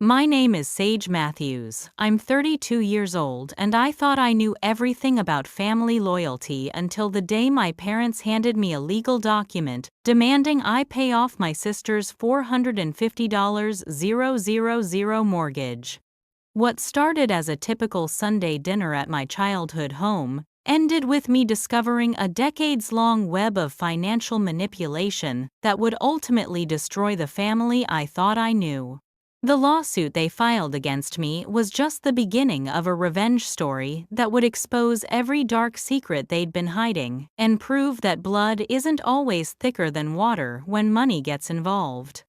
My name is Sage Matthews. I'm 32 years old and I thought I knew everything about family loyalty until the day my parents handed me a legal document demanding I pay off my sister's $450,000 mortgage. What started as a typical Sunday dinner at my childhood home ended with me discovering a decades-long web of financial manipulation that would ultimately destroy the family I thought I knew. The lawsuit they filed against me was just the beginning of a revenge story that would expose every dark secret they'd been hiding and prove that blood isn't always thicker than water when money gets involved.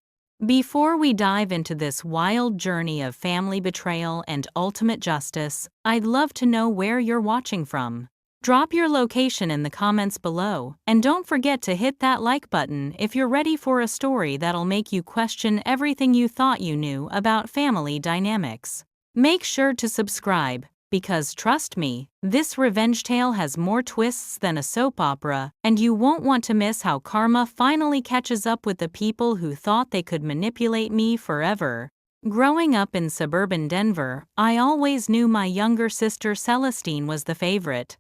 Before we dive into this wild journey of family betrayal and ultimate justice, I'd love to know where you're watching from. Drop your location in the comments below, and don't forget to hit that like button if you're ready for a story that'll make you question everything you thought you knew about family dynamics. Make sure to subscribe, because trust me, this revenge tale has more twists than a soap opera, and you won't want to miss how karma finally catches up with the people who thought they could manipulate me forever. Growing up in suburban Denver, I always knew my younger sister Celestine was the favorite.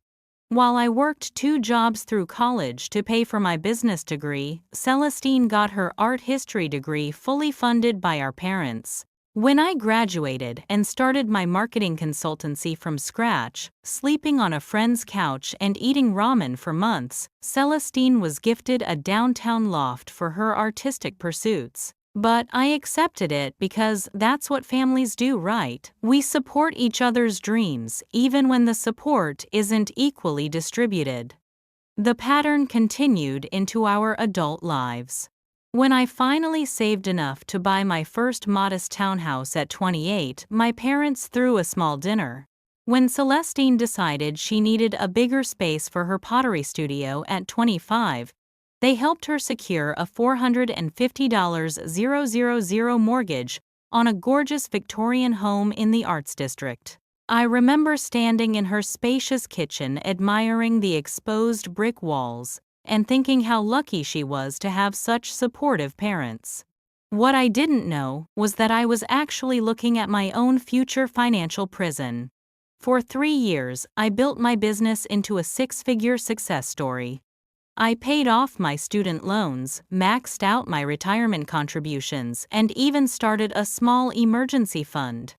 While I worked 2 jobs through college to pay for my business degree, Celestine got her art history degree fully funded by our parents. When I graduated and started my marketing consultancy from scratch, sleeping on a friend's couch and eating ramen for months, Celestine was gifted a downtown loft for her artistic pursuits. But I accepted it because that's what families do, right? We support each other's dreams, even when the support isn't equally distributed. The pattern continued into our adult lives. When I finally saved enough to buy my first modest townhouse at 28, my parents threw a small dinner. When Celestine decided she needed a bigger space for her pottery studio at 25, they helped her secure a $450,000 mortgage on a gorgeous Victorian home in the Arts District. I remember standing in her spacious kitchen admiring the exposed brick walls and thinking how lucky she was to have such supportive parents. What I didn't know was that I was actually looking at my own future financial prison. For 3 years, I built my business into a 6-figure success story. I paid off my student loans, maxed out my retirement contributions, and even started a small emergency fund.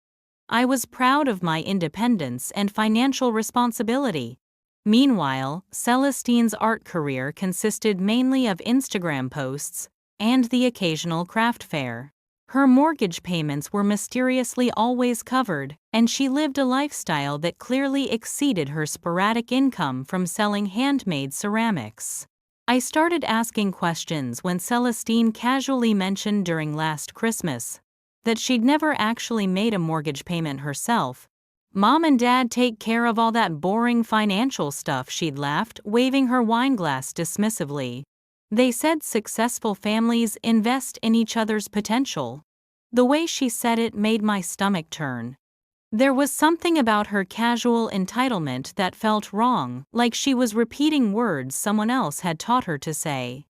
I was proud of my independence and financial responsibility. Meanwhile, Celestine's art career consisted mainly of Instagram posts and the occasional craft fair. Her mortgage payments were mysteriously always covered, and she lived a lifestyle that clearly exceeded her sporadic income from selling handmade ceramics. I started asking questions when Celestine casually mentioned during last Christmas that she'd never actually made a mortgage payment herself. "Mom and Dad take care of all that boring financial stuff," she'd laughed, waving her wine glass dismissively. "They said successful families invest in each other's potential." The way she said it made my stomach turn. There was something about her casual entitlement that felt wrong, like she was repeating words someone else had taught her to say.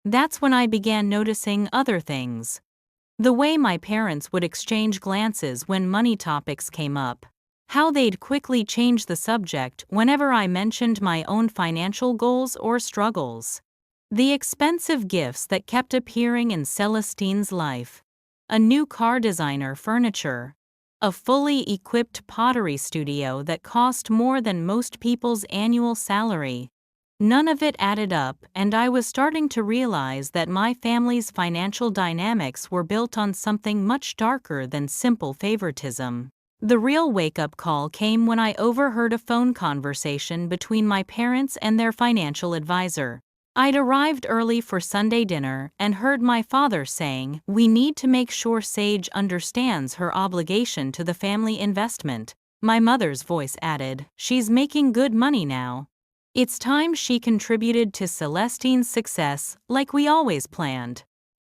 That's when I began noticing other things. The way my parents would exchange glances when money topics came up. How they'd quickly change the subject whenever I mentioned my own financial goals or struggles. The expensive gifts that kept appearing in Celestine's life. A new car designer furniture. A fully equipped pottery studio that cost more than most people's annual salary. None of it added up, and I was starting to realize that my family's financial dynamics were built on something much darker than simple favoritism. The real wake-up call came when I overheard a phone conversation between my parents and their financial advisor. I'd arrived early for Sunday dinner and heard my father saying, "We need to make sure Sage understands her obligation to the family investment." My mother's voice added, "She's making good money now. It's time she contributed to Celestine's success, like we always planned."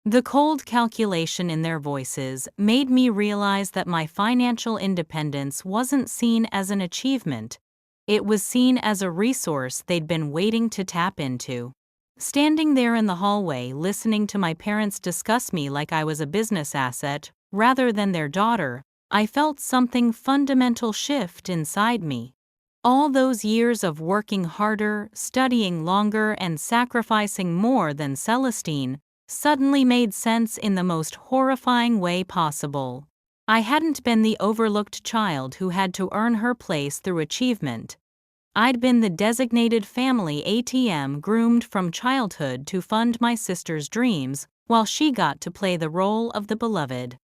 The cold calculation in their voices made me realize that my financial independence wasn't seen as an achievement. It was seen as a resource they'd been waiting to tap into. Standing there in the hallway listening to my parents discuss me like I was a business asset rather than their daughter, I felt something fundamental shift inside me. All those years of working harder, studying longer, and sacrificing more than Celestine suddenly made sense in the most horrifying way possible. I hadn't been the overlooked child who had to earn her place through achievement. I'd been the designated family ATM groomed from childhood to fund my sister's dreams, while she got to play the role of the beloved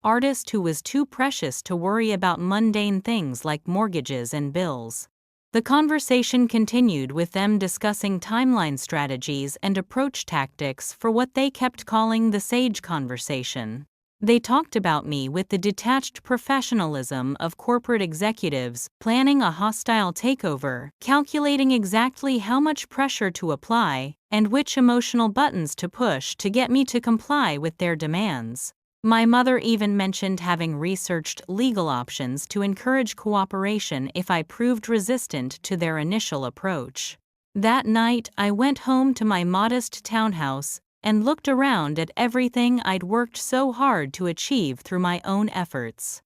artist who was too precious to worry about mundane things like mortgages and bills. The conversation continued with them discussing timeline strategies and approach tactics for what they kept calling the sage conversation. They talked about me with the detached professionalism of corporate executives planning a hostile takeover, calculating exactly how much pressure to apply and which emotional buttons to push to get me to comply with their demands. My mother even mentioned having researched legal options to encourage cooperation if I proved resistant to their initial approach. That night, I went home to my modest townhouse and looked around at everything I'd worked so hard to achieve through my own efforts.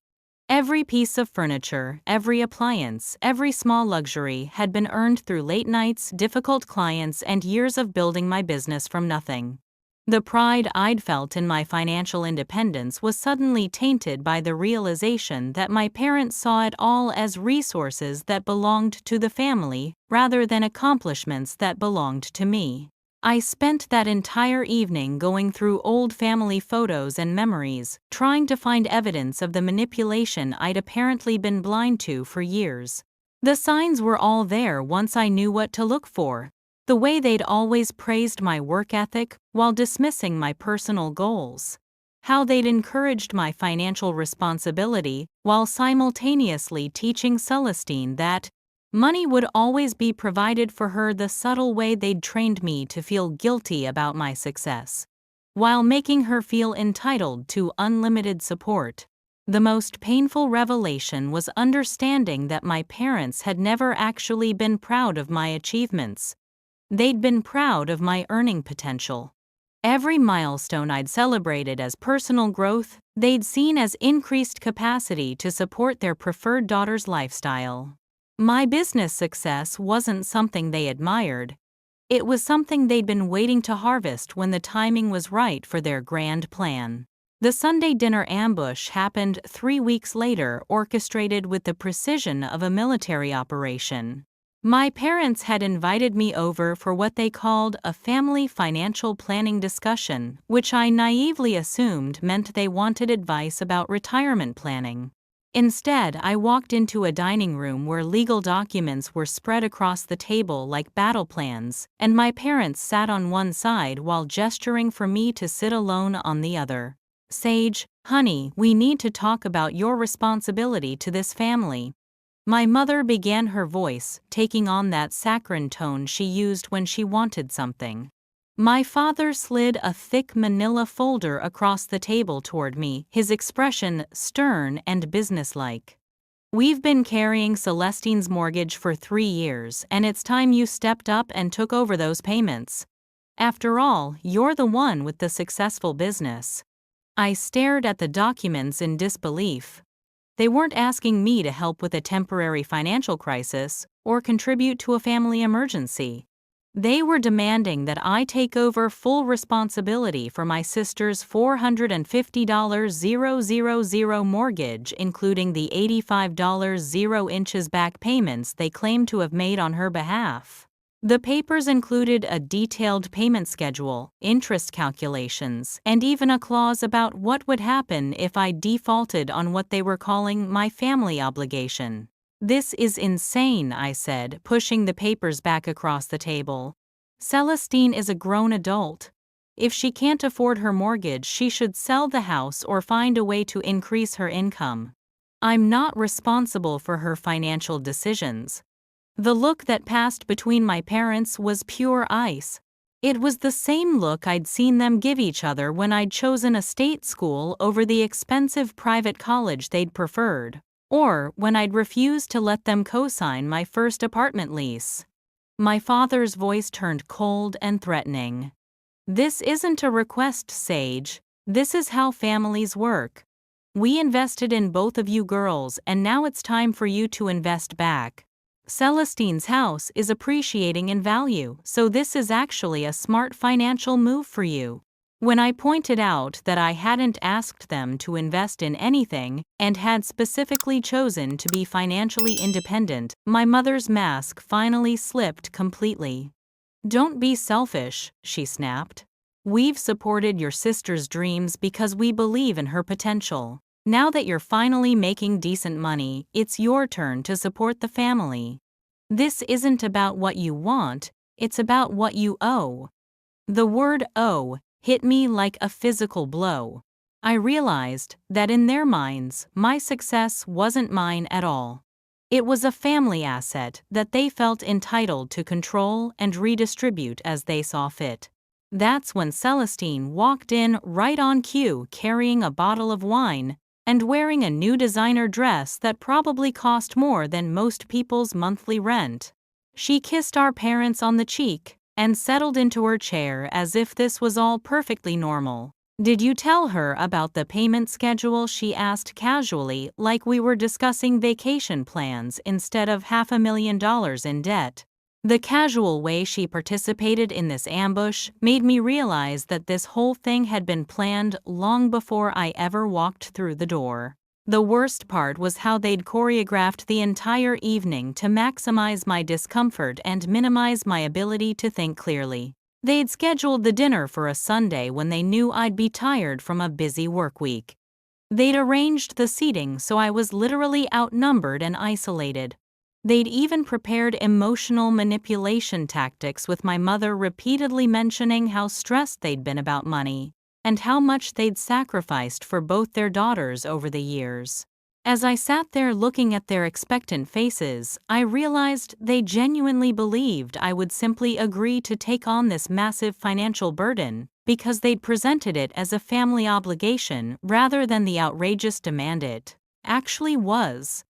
Every piece of furniture, every appliance, every small luxury had been earned through late nights, difficult clients, and years of building my business from nothing. The pride I'd felt in my financial independence was suddenly tainted by the realization that my parents saw it all as resources that belonged to the family rather than accomplishments that belonged to me. I spent that entire evening going through old family photos and memories, trying to find evidence of the manipulation I'd apparently been blind to for years. The signs were all there once I knew what to look for. The way they'd always praised my work ethic while dismissing my personal goals. How they'd encouraged my financial responsibility while simultaneously teaching Celestine that money would always be provided for her, the subtle way they'd trained me to feel guilty about my success, while making her feel entitled to unlimited support. The most painful revelation was understanding that my parents had never actually been proud of my achievements. They'd been proud of my earning potential. Every milestone I'd celebrated as personal growth, they'd seen as increased capacity to support their preferred daughter's lifestyle. My business success wasn't something they admired. It was something they'd been waiting to harvest when the timing was right for their grand plan. The Sunday dinner ambush happened 3 weeks later, orchestrated with the precision of a military operation. My parents had invited me over for what they called a family financial planning discussion, which I naively assumed meant they wanted advice about retirement planning. Instead, I walked into a dining room where legal documents were spread across the table like battle plans, and my parents sat on one side while gesturing for me to sit alone on the other. "Sage, honey, we need to talk about your responsibility to this family." My mother began, her voice taking on that saccharine tone she used when she wanted something. My father slid a thick manila folder across the table toward me, his expression stern and businesslike. "We've been carrying Celestine's mortgage for 3 years, and it's time you stepped up and took over those payments. After all, you're the one with the successful business." I stared at the documents in disbelief. They weren't asking me to help with a temporary financial crisis or contribute to a family emergency. They were demanding that I take over full responsibility for my sister's $450,000 mortgage, including the $85 0 back payments they claimed to have made on her behalf. The papers included a detailed payment schedule, interest calculations, and even a clause about what would happen if I defaulted on what they were calling my family obligation. "This is insane," I said, pushing the papers back across the table. "Celestine is a grown adult. If she can't afford her mortgage, she should sell the house or find a way to increase her income. I'm not responsible for her financial decisions." The look that passed between my parents was pure ice. It was the same look I'd seen them give each other when I'd chosen a state school over the expensive private college they'd preferred, or when I'd refused to let them co-sign my first apartment lease. My father's voice turned cold and threatening. "This isn't a request, Sage. This is how families work. We invested in both of you girls and now it's time for you to invest back. Celestine's house is appreciating in value, so this is actually a smart financial move for you." When I pointed out that I hadn't asked them to invest in anything and had specifically chosen to be financially independent, my mother's mask finally slipped completely. "Don't be selfish," she snapped. "We've supported your sister's dreams because we believe in her potential. Now that you're finally making decent money, it's your turn to support the family. This isn't about what you want, it's about what you owe." The word owe hit me like a physical blow. I realized that in their minds, my success wasn't mine at all. It was a family asset that they felt entitled to control and redistribute as they saw fit. That's when Celestine walked in right on cue, carrying a bottle of wine and wearing a new designer dress that probably cost more than most people's monthly rent. She kissed our parents on the cheek and settled into her chair as if this was all perfectly normal. "Did you tell her about the payment schedule?" she asked casually, like we were discussing vacation plans instead of $500,000 in debt. The casual way she participated in this ambush made me realize that this whole thing had been planned long before I ever walked through the door. The worst part was how they'd choreographed the entire evening to maximize my discomfort and minimize my ability to think clearly. They'd scheduled the dinner for a Sunday when they knew I'd be tired from a busy work week. They'd arranged the seating so I was literally outnumbered and isolated. They'd even prepared emotional manipulation tactics, with my mother repeatedly mentioning how stressed they'd been about money and how much they'd sacrificed for both their daughters over the years. As I sat there looking at their expectant faces, I realized they genuinely believed I would simply agree to take on this massive financial burden because they'd presented it as a family obligation rather than the outrageous demand it actually was.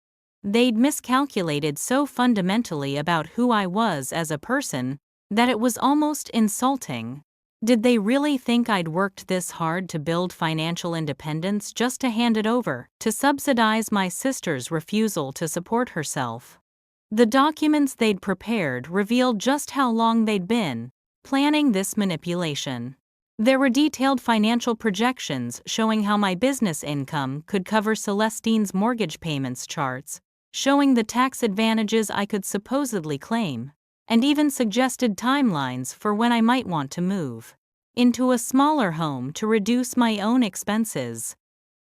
They'd miscalculated so fundamentally about who I was as a person that it was almost insulting. Did they really think I'd worked this hard to build financial independence just to hand it over to subsidize my sister's refusal to support herself? The documents they'd prepared revealed just how long they'd been planning this manipulation. There were detailed financial projections showing how my business income could cover Celestine's mortgage payments, charts showing the tax advantages I could supposedly claim, and even suggested timelines for when I might want to move into a smaller home to reduce my own expenses.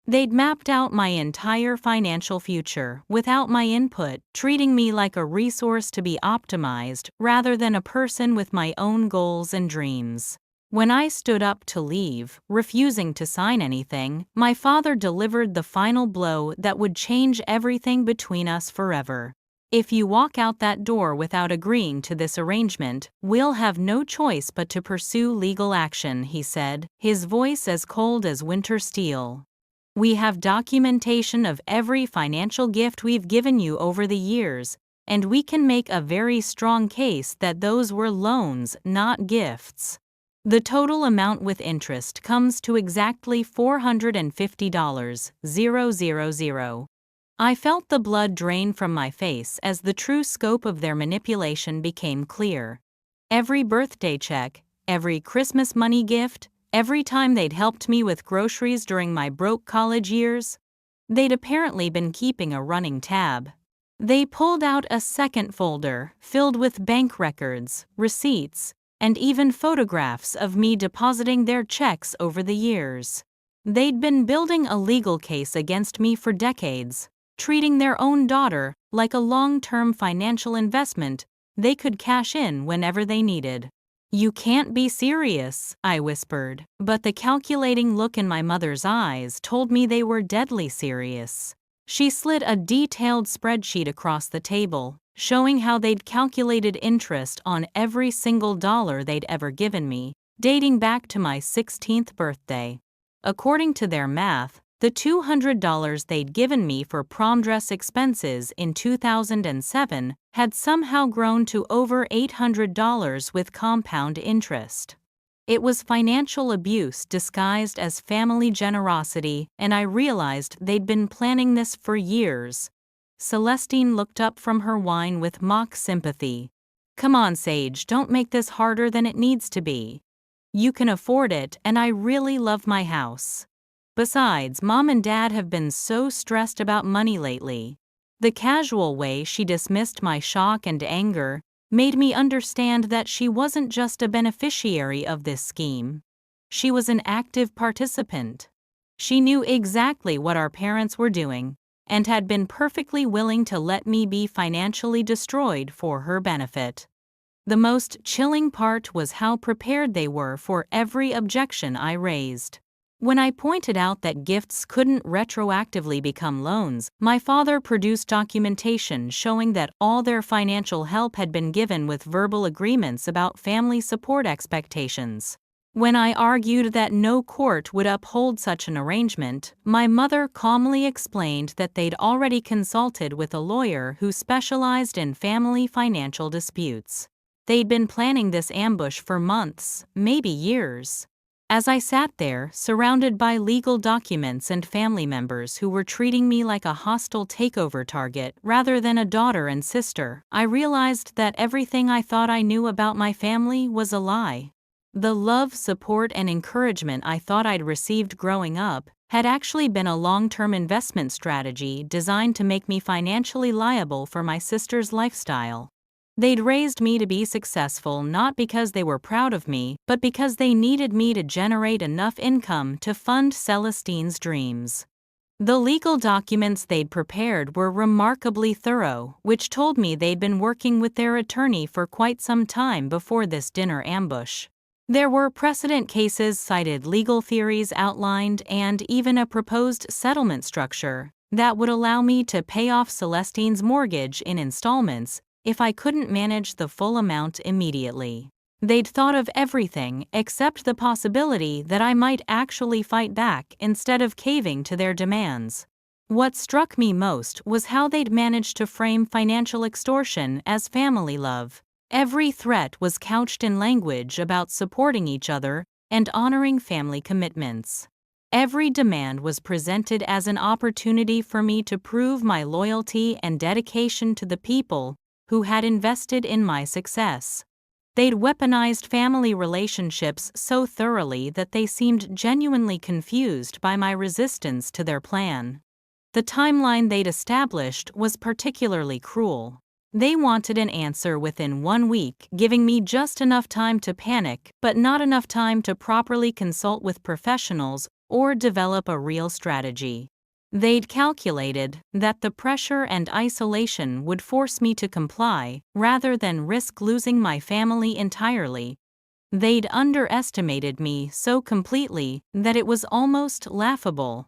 They'd mapped out my entire financial future without my input, treating me like a resource to be optimized rather than a person with my own goals and dreams. When I stood up to leave, refusing to sign anything, my father delivered the final blow that would change everything between us forever. "If you walk out that door without agreeing to this arrangement, we'll have no choice but to pursue legal action," he said, his voice as cold as winter steel. "We have documentation of every financial gift we've given you over the years, and we can make a very strong case that those were loans, not gifts. The total amount with interest comes to exactly $450,000. I felt the blood drain from my face as the true scope of their manipulation became clear. Every birthday check, every Christmas money gift, every time they'd helped me with groceries during my broke college years, they'd apparently been keeping a running tab. They pulled out a second folder filled with bank records, receipts, and even photographs of me depositing their checks over the years. They'd been building a legal case against me for decades, treating their own daughter like a long-term financial investment they could cash in whenever they needed. "You can't be serious," I whispered, but the calculating look in my mother's eyes told me they were deadly serious. She slid a detailed spreadsheet across the table, showing how they'd calculated interest on every single dollar they'd ever given me, dating back to my 16th birthday. According to their math, the $200 they'd given me for prom dress expenses in 2007 had somehow grown to over $800 with compound interest. It was financial abuse disguised as family generosity, and I realized they'd been planning this for years. Celestine looked up from her wine with mock sympathy. "Come on, Sage, don't make this harder than it needs to be. You can afford it, and I really love my house. Besides, Mom and Dad have been so stressed about money lately." The casual way she dismissed my shock and anger made me understand that she wasn't just a beneficiary of this scheme. She was an active participant. She knew exactly what our parents were doing and had been perfectly willing to let me be financially destroyed for her benefit. The most chilling part was how prepared they were for every objection I raised. When I pointed out that gifts couldn't retroactively become loans, my father produced documentation showing that all their financial help had been given with verbal agreements about family support expectations. When I argued that no court would uphold such an arrangement, my mother calmly explained that they'd already consulted with a lawyer who specialized in family financial disputes. They'd been planning this ambush for months, maybe years. As I sat there, surrounded by legal documents and family members who were treating me like a hostile takeover target rather than a daughter and sister, I realized that everything I thought I knew about my family was a lie. The love, support, and encouragement I thought I'd received growing up had actually been a long-term investment strategy designed to make me financially liable for my sister's lifestyle. They'd raised me to be successful not because they were proud of me, but because they needed me to generate enough income to fund Celestine's dreams. The legal documents they'd prepared were remarkably thorough, which told me they'd been working with their attorney for quite some time before this dinner ambush. There were precedent cases cited, legal theories outlined, and even a proposed settlement structure that would allow me to pay off Celestine's mortgage in installments if I couldn't manage the full amount immediately. They'd thought of everything except the possibility that I might actually fight back instead of caving to their demands. What struck me most was how they'd managed to frame financial extortion as family love. Every threat was couched in language about supporting each other and honoring family commitments. Every demand was presented as an opportunity for me to prove my loyalty and dedication to the people who had invested in my success. They'd weaponized family relationships so thoroughly that they seemed genuinely confused by my resistance to their plan. The timeline they'd established was particularly cruel. They wanted an answer within 1 week, giving me just enough time to panic, but not enough time to properly consult with professionals or develop a real strategy. They'd calculated that the pressure and isolation would force me to comply rather than risk losing my family entirely. They'd underestimated me so completely that it was almost laughable.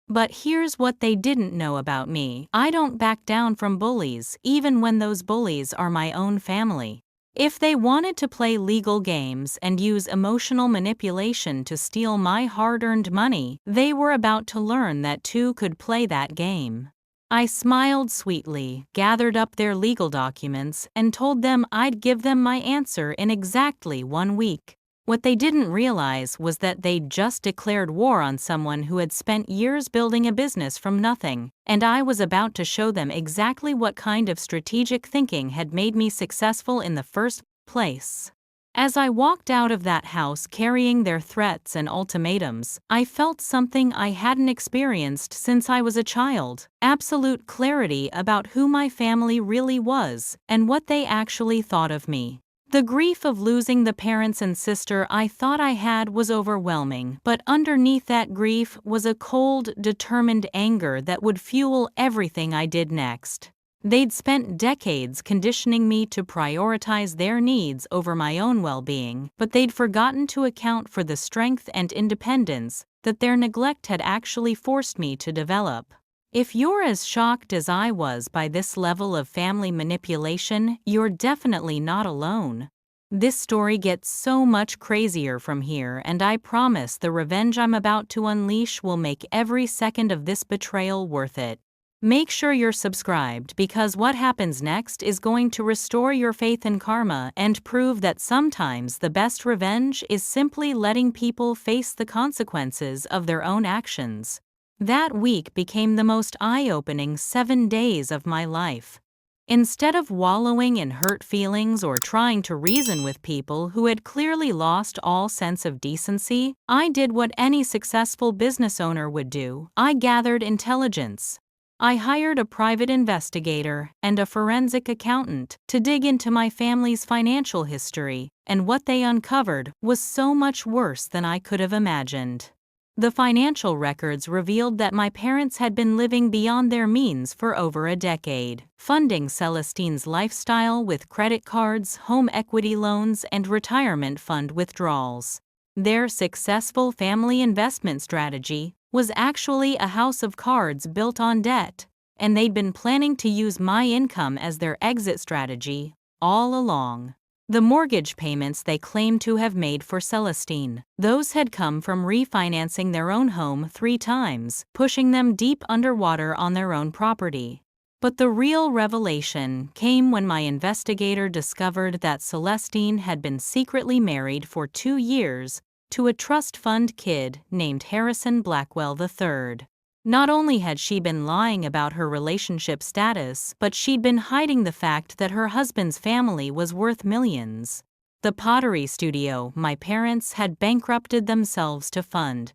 But here's what they didn't know about me: I don't back down from bullies, even when those bullies are my own family. If they wanted to play legal games and use emotional manipulation to steal my hard-earned money, they were about to learn that too could play that game. I smiled sweetly, gathered up their legal documents, and told them I'd give them my answer in exactly 1 week. What they didn't realize was that they'd just declared war on someone who had spent years building a business from nothing, and I was about to show them exactly what kind of strategic thinking had made me successful in the first place. As I walked out of that house carrying their threats and ultimatums, I felt something I hadn't experienced since I was a child: absolute clarity about who my family really was and what they actually thought of me. The grief of losing the parents and sister I thought I had was overwhelming, but underneath that grief was a cold, determined anger that would fuel everything I did next. They'd spent decades conditioning me to prioritize their needs over my own well-being, but they'd forgotten to account for the strength and independence that their neglect had actually forced me to develop. If you're as shocked as I was by this level of family manipulation, you're definitely not alone. This story gets so much crazier from here, and I promise the revenge I'm about to unleash will make every second of this betrayal worth it. Make sure you're subscribed because what happens next is going to restore your faith in karma and prove that sometimes the best revenge is simply letting people face the consequences of their own actions. That week became the most eye-opening 7 days of my life. Instead of wallowing in hurt feelings or trying to reason with people who had clearly lost all sense of decency, I did what any successful business owner would do. I gathered intelligence. I hired a private investigator and a forensic accountant to dig into my family's financial history, and what they uncovered was so much worse than I could have imagined. The financial records revealed that my parents had been living beyond their means for over a decade, funding Celestine's lifestyle with credit cards, home equity loans, and retirement fund withdrawals. Their successful family investment strategy was actually a house of cards built on debt, and they'd been planning to use my income as their exit strategy all along. The mortgage payments they claimed to have made for Celestine, those had come from refinancing their own home 3 times, pushing them deep underwater on their own property. But the real revelation came when my investigator discovered that Celestine had been secretly married for 2 years to a trust fund kid named Harrison Blackwell III. Not only had she been lying about her relationship status, but she'd been hiding the fact that her husband's family was worth millions. The pottery studio my parents had bankrupted themselves to fund.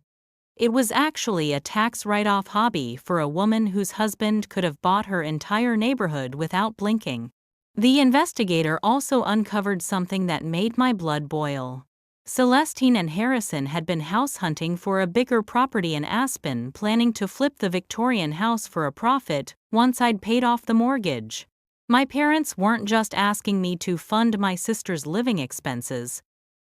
It was actually a tax write-off hobby for a woman whose husband could have bought her entire neighborhood without blinking. The investigator also uncovered something that made my blood boil. Celestine and Harrison had been house hunting for a bigger property in Aspen, planning to flip the Victorian house for a profit once I'd paid off the mortgage. My parents weren't just asking me to fund my sister's living expenses.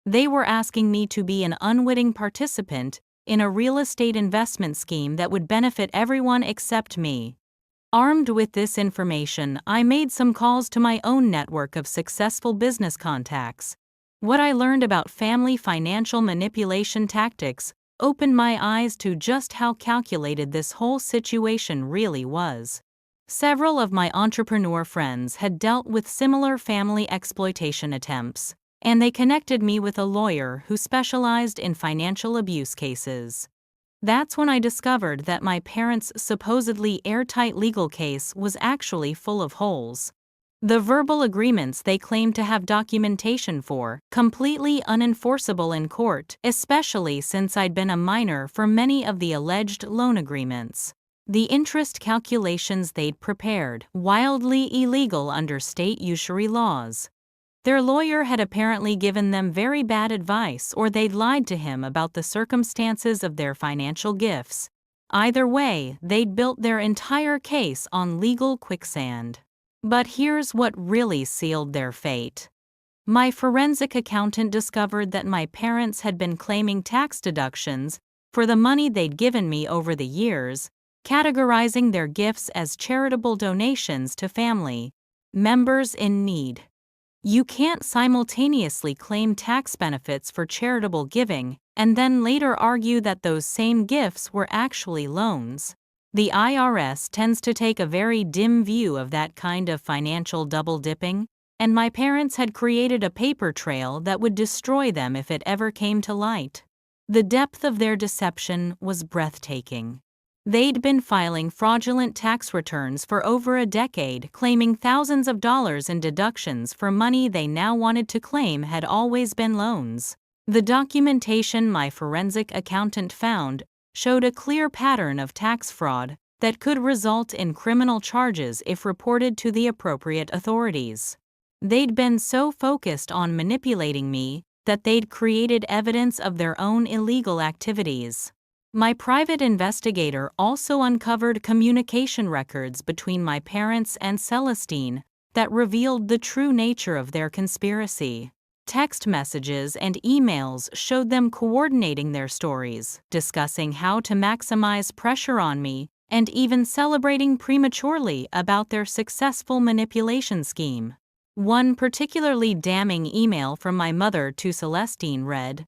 They were asking me to be an unwitting participant in a real estate investment scheme that would benefit everyone except me. Armed with this information, I made some calls to my own network of successful business contacts. What I learned about family financial manipulation tactics opened my eyes to just how calculated this whole situation really was. Several of my entrepreneur friends had dealt with similar family exploitation attempts, and they connected me with a lawyer who specialized in financial abuse cases. That's when I discovered that my parents' supposedly airtight legal case was actually full of holes. The verbal agreements they claimed to have documentation for, completely unenforceable in court, especially since I'd been a minor for many of the alleged loan agreements. The interest calculations they'd prepared, wildly illegal under state usury laws. Their lawyer had apparently given them very bad advice, or they'd lied to him about the circumstances of their financial gifts. Either way, they'd built their entire case on legal quicksand. But here's what really sealed their fate. My forensic accountant discovered that my parents had been claiming tax deductions for the money they'd given me over the years, categorizing their gifts as charitable donations to family members in need. You can't simultaneously claim tax benefits for charitable giving and then later argue that those same gifts were actually loans. The IRS tends to take a very dim view of that kind of financial double-dipping, and my parents had created a paper trail that would destroy them if it ever came to light. The depth of their deception was breathtaking. They'd been filing fraudulent tax returns for over a decade, claiming thousands of dollars in deductions for money they now wanted to claim had always been loans. The documentation my forensic accountant found showed a clear pattern of tax fraud that could result in criminal charges if reported to the appropriate authorities. They'd been so focused on manipulating me that they'd created evidence of their own illegal activities. My private investigator also uncovered communication records between my parents and Celestine that revealed the true nature of their conspiracy. Text messages and emails showed them coordinating their stories, discussing how to maximize pressure on me, and even celebrating prematurely about their successful manipulation scheme. One particularly damning email from my mother to Celestine read,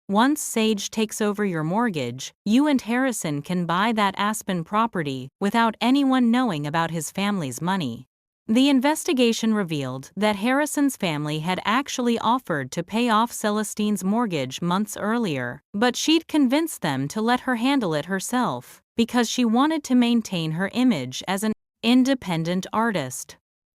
Once Sage takes over your mortgage, you and Harrison can buy that Aspen property without anyone knowing about his family's money. The investigation revealed that Harrison's family had actually offered to pay off Celestine's mortgage months earlier, but she'd convinced them to let her handle it herself because she wanted to maintain her image as an independent artist.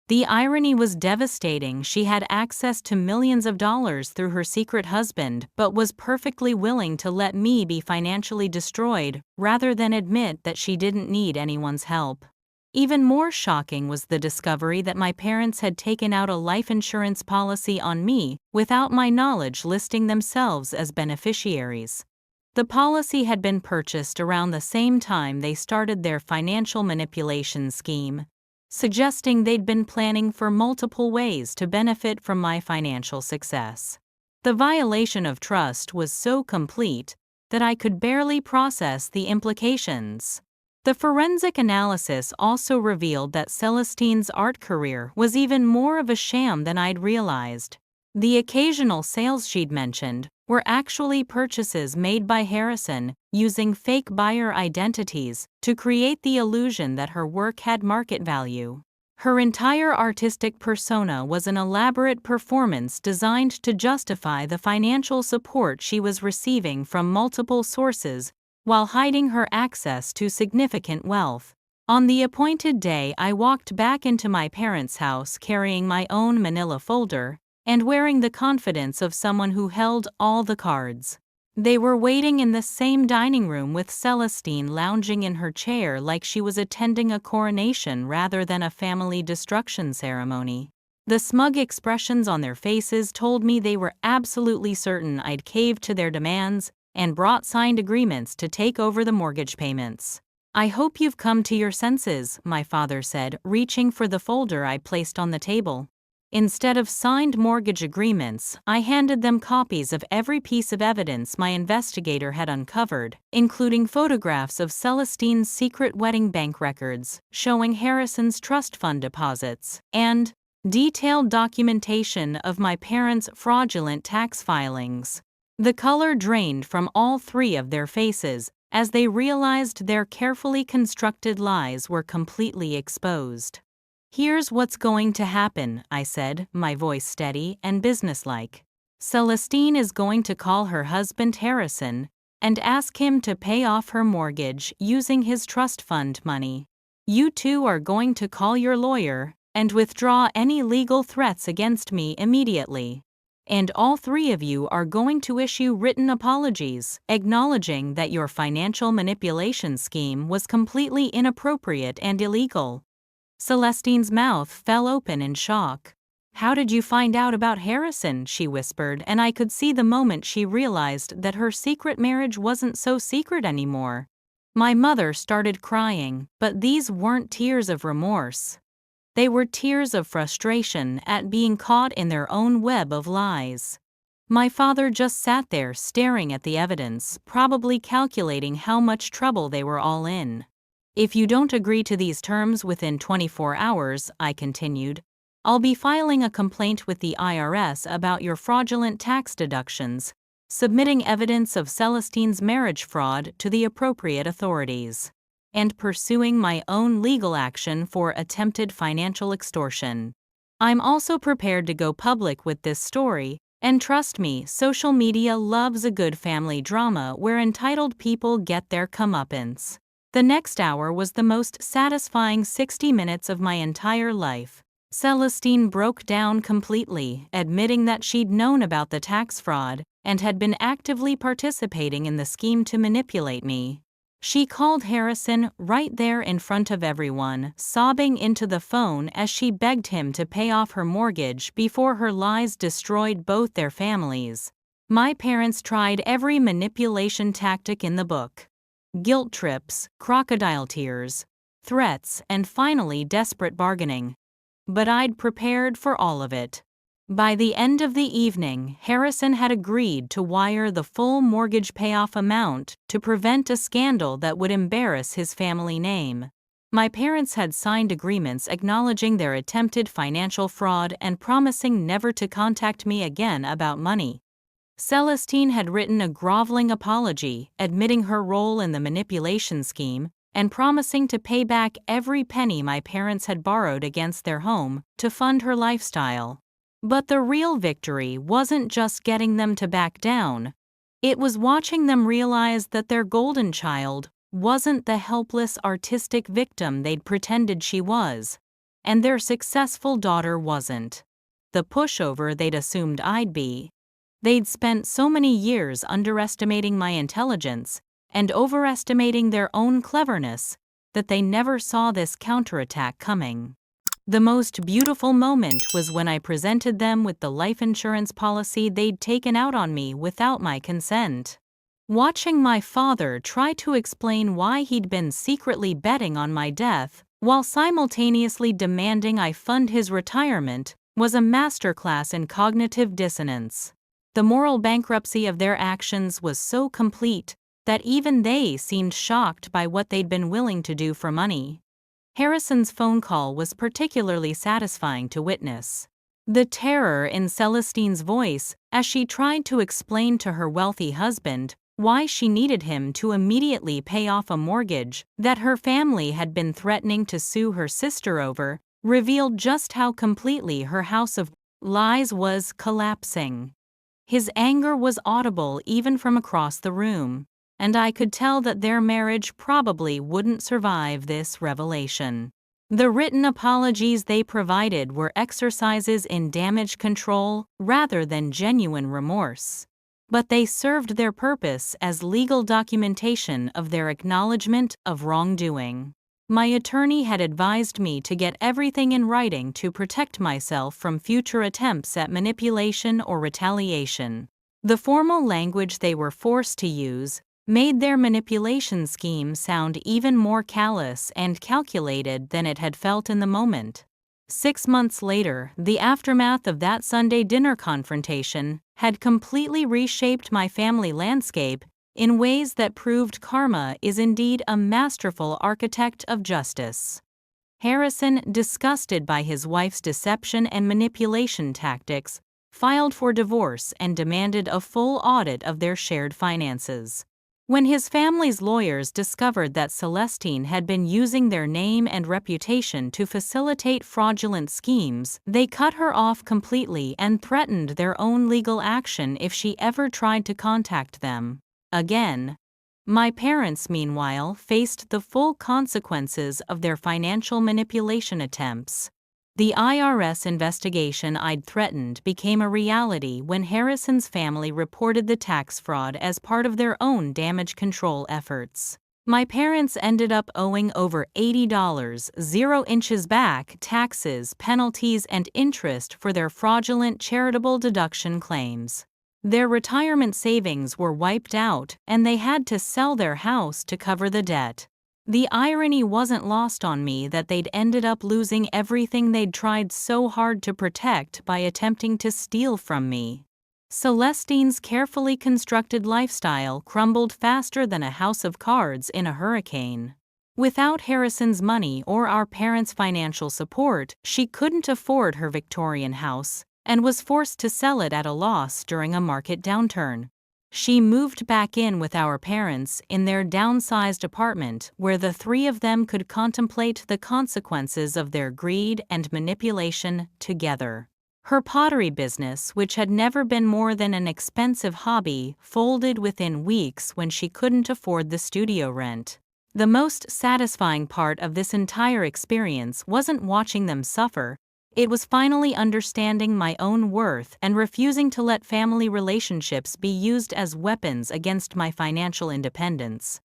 The irony was devastating. She had access to millions of dollars through her secret husband, but was perfectly willing to let me be financially destroyed rather than admit that she didn't need anyone's help. Even more shocking was the discovery that my parents had taken out a life insurance policy on me without my knowledge, listing themselves as beneficiaries. The policy had been purchased around the same time they started their financial manipulation scheme, suggesting they'd been planning for multiple ways to benefit from my financial success. The violation of trust was so complete that I could barely process the implications. The forensic analysis also revealed that Celestine's art career was even more of a sham than I'd realized. The occasional sales she'd mentioned were actually purchases made by Harrison using fake buyer identities to create the illusion that her work had market value. Her entire artistic persona was an elaborate performance designed to justify the financial support she was receiving from multiple sources while hiding her access to significant wealth. On the appointed day, I walked back into my parents' house carrying my own manila folder and wearing the confidence of someone who held all the cards. They were waiting in the same dining room with Celestine lounging in her chair like she was attending a coronation rather than a family destruction ceremony. The smug expressions on their faces told me they were absolutely certain I'd caved to their demands and brought signed agreements to take over the mortgage payments. "I hope you've come to your senses," my father said, reaching for the folder I placed on the table. Instead of signed mortgage agreements, I handed them copies of every piece of evidence my investigator had uncovered, including photographs of Celestine's secret wedding bank records showing Harrison's trust fund deposits, and detailed documentation of my parents' fraudulent tax filings. The color drained from all three of their faces as they realized their carefully constructed lies were completely exposed. "Here's what's going to happen," I said, my voice steady and businesslike. "Celestine is going to call her husband Harrison and ask him to pay off her mortgage using his trust fund money. You two are going to call your lawyer and withdraw any legal threats against me immediately. And all three of you are going to issue written apologies, acknowledging that your financial manipulation scheme was completely inappropriate and illegal." Celestine's mouth fell open in shock. "How did you find out about Harrison?" she whispered, and I could see the moment she realized that her secret marriage wasn't so secret anymore. My mother started crying, but these weren't tears of remorse. They were tears of frustration at being caught in their own web of lies. My father just sat there staring at the evidence, probably calculating how much trouble they were all in. "If you don't agree to these terms within 24 hours, I continued, "I'll be filing a complaint with the IRS about your fraudulent tax deductions, submitting evidence of Celestine's marriage fraud to the appropriate authorities, and pursuing my own legal action for attempted financial extortion. I'm also prepared to go public with this story, and trust me, social media loves a good family drama where entitled people get their comeuppance." The next hour was the most satisfying 60 minutes of my entire life. Celestine broke down completely, admitting that she'd known about the tax fraud and had been actively participating in the scheme to manipulate me. She called Harrison right there in front of everyone, sobbing into the phone as she begged him to pay off her mortgage before her lies destroyed both their families. My parents tried every manipulation tactic in the book. Guilt trips, crocodile tears, threats, and finally desperate bargaining. But I'd prepared for all of it. By the end of the evening, Harrison had agreed to wire the full mortgage payoff amount to prevent a scandal that would embarrass his family name. My parents had signed agreements acknowledging their attempted financial fraud and promising never to contact me again about money. Celestine had written a groveling apology, admitting her role in the manipulation scheme and promising to pay back every penny my parents had borrowed against their home to fund her lifestyle. But the real victory wasn't just getting them to back down. It was watching them realize that their golden child wasn't the helpless artistic victim they'd pretended she was, and their successful daughter wasn't the pushover they'd assumed I'd be. They'd spent so many years underestimating my intelligence and overestimating their own cleverness that they never saw this counterattack coming. The most beautiful moment was when I presented them with the life insurance policy they'd taken out on me without my consent. Watching my father try to explain why he'd been secretly betting on my death while simultaneously demanding I fund his retirement was a masterclass in cognitive dissonance. The moral bankruptcy of their actions was so complete that even they seemed shocked by what they'd been willing to do for money. Harrison's phone call was particularly satisfying to witness. The terror in Celestine's voice as she tried to explain to her wealthy husband why she needed him to immediately pay off a mortgage that her family had been threatening to sue her sister over revealed just how completely her house of lies was collapsing. His anger was audible even from across the room, and I could tell that their marriage probably wouldn't survive this revelation. The written apologies they provided were exercises in damage control rather than genuine remorse, but they served their purpose as legal documentation of their acknowledgement of wrongdoing. My attorney had advised me to get everything in writing to protect myself from future attempts at manipulation or retaliation. The formal language they were forced to use made their manipulation scheme sound even more callous and calculated than it had felt in the moment. 6 months later, the aftermath of that Sunday dinner confrontation had completely reshaped my family landscape in ways that proved karma is indeed a masterful architect of justice. Harrison, disgusted by his wife's deception and manipulation tactics, filed for divorce and demanded a full audit of their shared finances. When his family's lawyers discovered that Celestine had been using their name and reputation to facilitate fraudulent schemes, they cut her off completely and threatened their own legal action if she ever tried to contact them again. My parents, meanwhile, faced the full consequences of their financial manipulation attempts. The IRS investigation I'd threatened became a reality when Harrison's family reported the tax fraud as part of their own damage control efforts. My parents ended up owing over $80, 0 inches back, taxes, penalties, and interest for their fraudulent charitable deduction claims. Their retirement savings were wiped out, and they had to sell their house to cover the debt. The irony wasn't lost on me that they'd ended up losing everything they'd tried so hard to protect by attempting to steal from me. Celestine's carefully constructed lifestyle crumbled faster than a house of cards in a hurricane. Without Harrison's money or our parents' financial support, she couldn't afford her Victorian house and was forced to sell it at a loss during a market downturn. She moved back in with our parents in their downsized apartment where the three of them could contemplate the consequences of their greed and manipulation together. Her pottery business, which had never been more than an expensive hobby, folded within weeks when she couldn't afford the studio rent. The most satisfying part of this entire experience wasn't watching them suffer. It was finally understanding my own worth and refusing to let family relationships be used as weapons against my financial independence.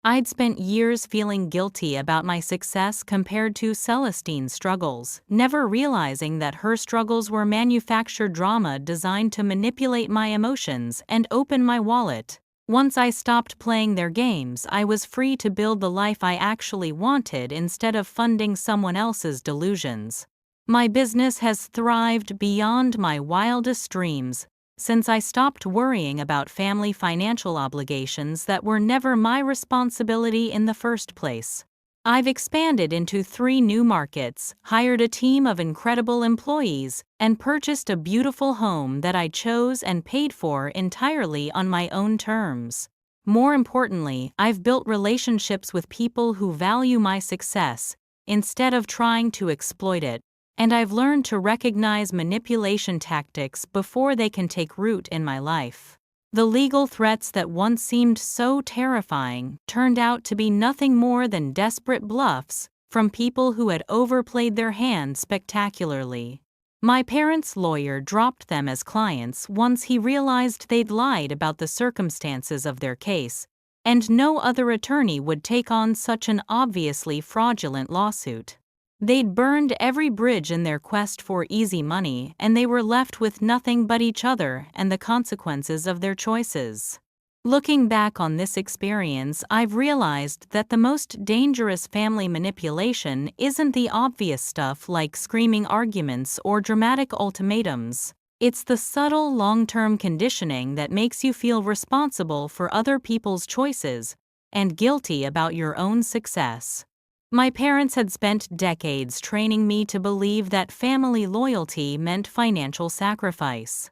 I'd spent years feeling guilty about my success compared to Celestine's struggles, never realizing that her struggles were manufactured drama designed to manipulate my emotions and open my wallet. Once I stopped playing their games, I was free to build the life I actually wanted instead of funding someone else's delusions. My business has thrived beyond my wildest dreams since I stopped worrying about family financial obligations that were never my responsibility in the first place. I've expanded into 3 new markets, hired a team of incredible employees, and purchased a beautiful home that I chose and paid for entirely on my own terms. More importantly, I've built relationships with people who value my success instead of trying to exploit it, and I've learned to recognize manipulation tactics before they can take root in my life. The legal threats that once seemed so terrifying turned out to be nothing more than desperate bluffs from people who had overplayed their hand spectacularly. My parents' lawyer dropped them as clients once he realized they'd lied about the circumstances of their case, and no other attorney would take on such an obviously fraudulent lawsuit. They'd burned every bridge in their quest for easy money, and they were left with nothing but each other and the consequences of their choices. Looking back on this experience, I've realized that the most dangerous family manipulation isn't the obvious stuff like screaming arguments or dramatic ultimatums. It's the subtle long-term conditioning that makes you feel responsible for other people's choices and guilty about your own success. My parents had spent decades training me to believe that family loyalty meant financial sacrifice,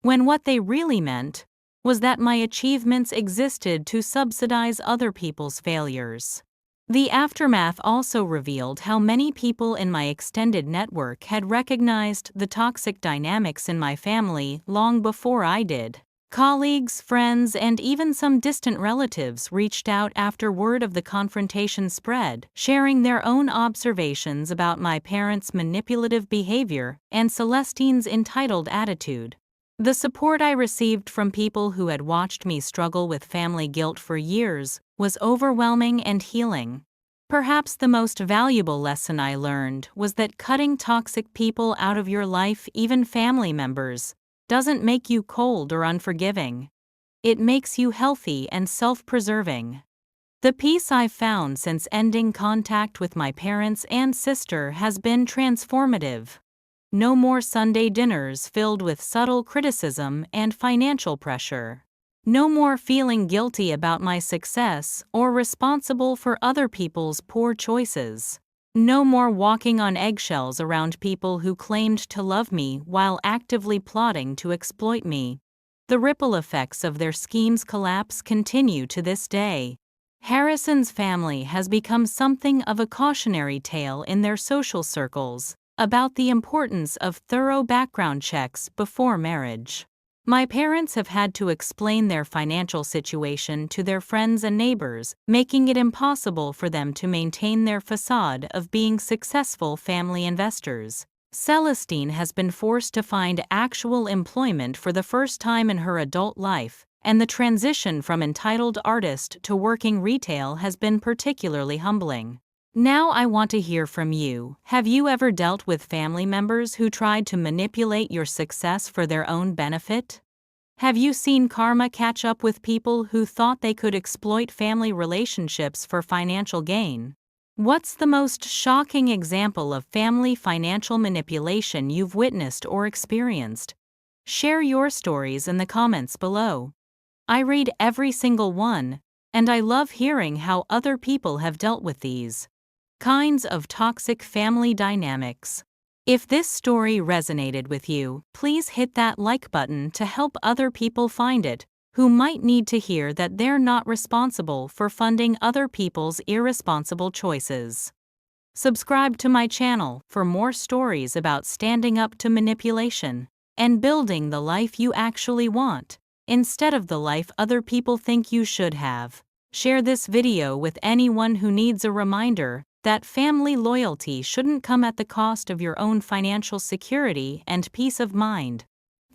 when what they really meant was that my achievements existed to subsidize other people's failures. The aftermath also revealed how many people in my extended network had recognized the toxic dynamics in my family long before I did. Colleagues, friends, and even some distant relatives reached out after word of the confrontation spread, sharing their own observations about my parents' manipulative behavior and Celestine's entitled attitude. The support I received from people who had watched me struggle with family guilt for years was overwhelming and healing. Perhaps the most valuable lesson I learned was that cutting toxic people out of your life, even family members, doesn't make you cold or unforgiving. It makes you healthy and self-preserving. The peace I've found since ending contact with my parents and sister has been transformative. No more Sunday dinners filled with subtle criticism and financial pressure. No more feeling guilty about my success or responsible for other people's poor choices. No more walking on eggshells around people who claimed to love me while actively plotting to exploit me. The ripple effects of their schemes' collapse continue to this day. Harrison's family has become something of a cautionary tale in their social circles about the importance of thorough background checks before marriage. My parents have had to explain their financial situation to their friends and neighbors, making it impossible for them to maintain their facade of being successful family investors. Celestine has been forced to find actual employment for the first time in her adult life, and the transition from entitled artist to working retail has been particularly humbling. Now I want to hear from you. Have you ever dealt with family members who tried to manipulate your success for their own benefit? Have you seen karma catch up with people who thought they could exploit family relationships for financial gain? What's the most shocking example of family financial manipulation you've witnessed or experienced? Share your stories in the comments below. I read every single one, and I love hearing how other people have dealt with these kinds of toxic family dynamics. If this story resonated with you, please hit that like button to help other people find it, who might need to hear that they're not responsible for funding other people's irresponsible choices. Subscribe to my channel for more stories about standing up to manipulation and building the life you actually want, instead of the life other people think you should have. Share this video with anyone who needs a reminder that family loyalty shouldn't come at the cost of your own financial security and peace of mind.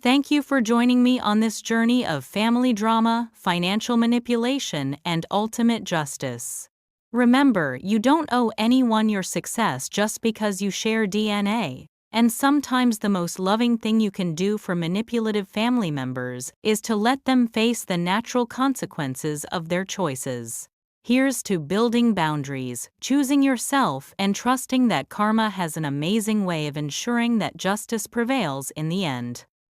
Thank you for joining me on this journey of family drama, financial manipulation, and ultimate justice. Remember, you don't owe anyone your success just because you share DNA, and sometimes the most loving thing you can do for manipulative family members is to let them face the natural consequences of their choices. Here's to building boundaries, choosing yourself, and trusting that karma has an amazing way of ensuring that justice prevails in the end.